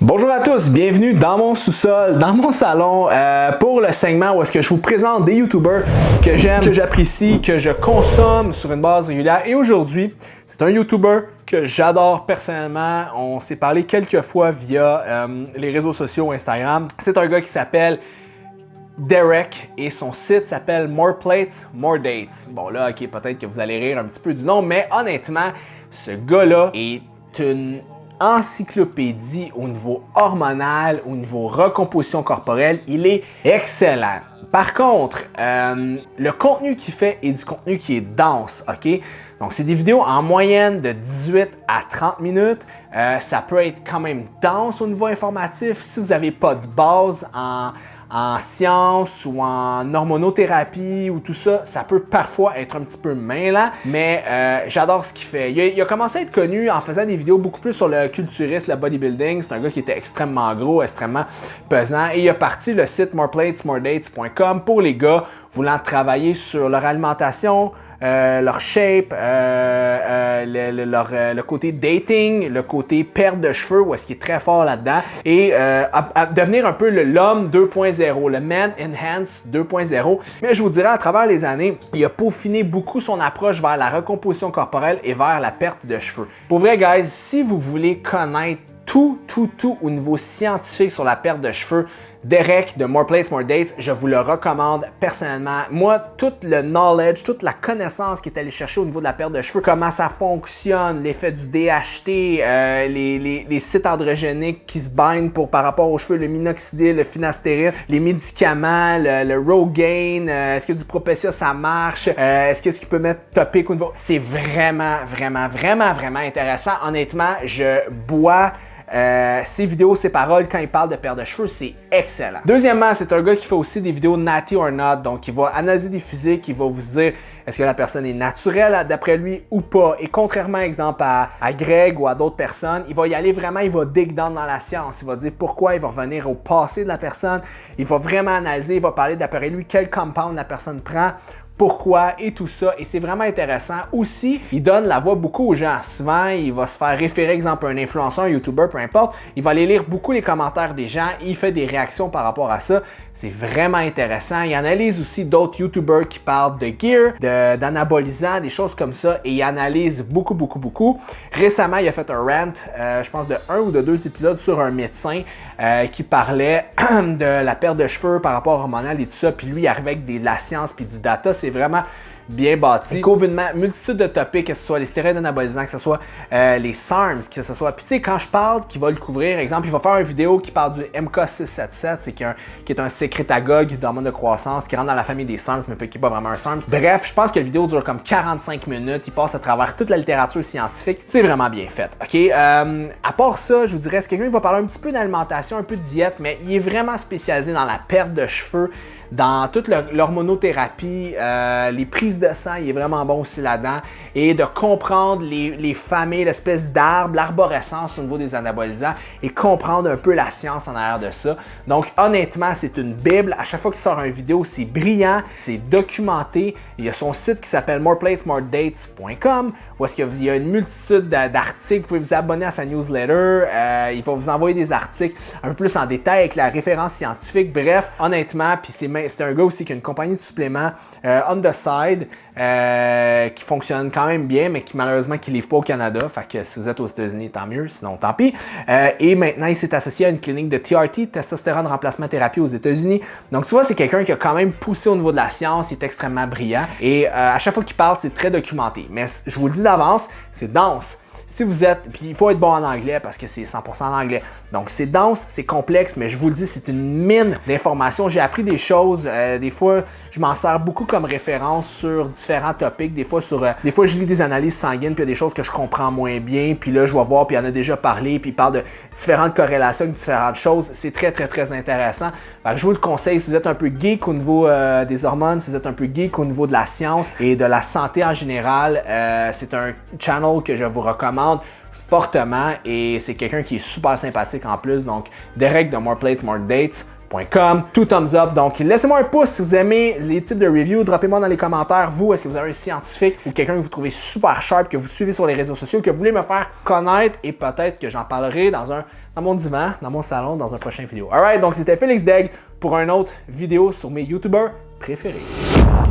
Bonjour à tous, bienvenue dans mon sous-sol, dans mon salon pour le segment où est-ce que je vous présente des YouTubers que j'aime, que j'apprécie, que je consomme sur une base régulière. Et aujourd'hui, c'est un YouTuber que j'adore personnellement. On s'est parlé quelques fois via les réseaux sociaux, Instagram. C'est un gars qui s'appelle Derek et son site s'appelle More Plates, More Dates. Bon là, ok, peut-être que vous allez rire un petit peu du nom, mais honnêtement, ce gars-là est une encyclopédie au niveau hormonal, au niveau recomposition corporelle. Il est excellent. Par contre, le contenu qu'il fait est du contenu qui est dense, ok? Donc, c'est des vidéos en moyenne de 18 à 30 minutes. Ça peut être quand même dense au niveau informatif. Si vous n'avez pas de base en sciences ou en hormonothérapie ou tout ça, ça peut parfois être un petit peu mêlant, mais j'adore ce qu'il fait. Il a commencé à être connu en faisant des vidéos beaucoup plus sur le culturisme, le bodybuilding. C'est un gars qui était extrêmement gros, extrêmement pesant, et il a parti le site moreplatesmoredates.com pour les gars voulant travailler sur leur alimentation, leur shape, le côté dating, le côté perte de cheveux, où est-ce qu'il est très fort là-dedans, et à devenir un peu l'homme 2.0, le man enhanced 2.0. Mais je vous dirais, à travers les années, il a peaufiné beaucoup son approche vers la recomposition corporelle et vers la perte de cheveux. Pour vrai, guys, si vous voulez connaître tout au niveau scientifique sur la perte de cheveux, Derek de More Plates, More Dates, je vous le recommande personnellement. Moi, tout le knowledge, toute la connaissance qu'il est allé chercher au niveau de la perte de cheveux, comment ça fonctionne, l'effet du DHT, les sites androgéniques qui se bindent par rapport aux cheveux, le minoxidil, le finastéril, les médicaments, le Rogaine, est-ce que du Propecia ça marche, est-ce qu'il peut mettre topique au niveau... C'est vraiment intéressant. Honnêtement, je bois ses vidéos, ses paroles, quand il parle de perte de cheveux, c'est excellent. Deuxièmement, c'est un gars qui fait aussi des vidéos natty or not, donc il va analyser des physiques, il va vous dire est-ce que la personne est naturelle d'après lui ou pas. Et contrairement, exemple, à Greg ou à d'autres personnes, il va y aller vraiment, il va dig down dans la science, il va dire pourquoi, il va revenir au passé de la personne, il va vraiment analyser, il va parler d'après lui quel compound la personne prend, pourquoi et tout ça, et c'est vraiment intéressant. Aussi, il donne la voix beaucoup aux gens. Souvent, il va se faire référer, exemple, à un influenceur, un YouTuber, peu importe. Il va aller lire beaucoup les commentaires des gens, il fait des réactions par rapport à ça. C'est vraiment intéressant. Il analyse aussi d'autres YouTubers qui parlent de gear, d'anabolisants, des choses comme ça, et il analyse beaucoup. Récemment, il a fait un rant, je pense de 1 ou de 2 épisodes sur un médecin qui parlait de la perte de cheveux par rapport au hormonal et tout ça, puis lui, il arrivait avec de la science puis du data. C'est vraiment bien bâti. Il couvre une multitude de topics, que ce soit les stéroïdes anabolisants, que ce soit les SARMs, que ce soit... Puis tu sais, quand je parle qu'il va le couvrir, exemple, il va faire une vidéo qui parle du MK677, qui est un sécrétagogue d'hormones de croissance, qui rentre dans la famille des SARMs, mais qui n'est pas vraiment un SARMs. Bref, je pense que la vidéo dure comme 45 minutes, il passe à travers toute la littérature scientifique. C'est vraiment bien fait, ok? À part ça, je vous dirais, c'est quelqu'un qui va parler un petit peu d'alimentation, un peu de diète, mais il est vraiment spécialisé dans la perte de cheveux, dans toute l'hormonothérapie, les prises de sang, il est vraiment bon aussi là-dedans, et de comprendre les familles, l'espèce d'arbre, l'arborescence au niveau des anabolisants, et comprendre un peu la science en arrière de ça. Donc honnêtement, c'est une bible. À chaque fois qu'il sort une vidéo, c'est brillant, c'est documenté. Il y a son site qui s'appelle moreplatesmoredates.com, où est-ce qu'il y a une multitude d'articles. Vous pouvez vous abonner à sa newsletter, il va vous envoyer des articles un peu plus en détail avec la référence scientifique. Bref, honnêtement, puis c'est un gars aussi qui a une compagnie de suppléments on the side qui fonctionne quand même bien, mais qui malheureusement qui livre pas au Canada. Fait que si vous êtes aux États-Unis, tant mieux, sinon tant pis. Et maintenant, il s'est associé à une clinique de TRT, testostérone remplacement thérapie aux États-Unis. Donc tu vois, c'est quelqu'un qui a quand même poussé au niveau de la science, il est extrêmement brillant. Et à chaque fois qu'il parle, c'est très documenté. Mais je vous le dis d'avance, c'est dense. Si vous êtes, puis il faut être bon en anglais parce que c'est 100% en anglais. Donc c'est dense, c'est complexe, mais je vous le dis, c'est une mine d'informations. J'ai appris des choses, des fois je m'en sers beaucoup comme référence sur différents topics. Des fois je lis des analyses sanguines, puis il y a des choses que je comprends moins bien, puis là je vais voir, puis il en a déjà parlé, puis il parle de différentes corrélations, différentes choses. C'est très intéressant. Fait que je vous le conseille, si vous êtes un peu geek au niveau des hormones, si vous êtes un peu geek au niveau de la science et de la santé en général, c'est un channel que je vous recommande fortement, et c'est quelqu'un qui est super sympathique en plus. Donc Derek de More Plates, More Dates. Tout thumbs up. Donc, laissez-moi un pouce si vous aimez les types de reviews. Droppez-moi dans les commentaires, vous, est-ce que vous avez un scientifique ou quelqu'un que vous trouvez super sharp, que vous suivez sur les réseaux sociaux, que vous voulez me faire connaître, et peut-être que j'en parlerai dans un dans mon divan, dans mon salon, dans un prochain vidéo. Alright, donc c'était Félix Daigle pour une autre vidéo sur mes YouTubers préférés.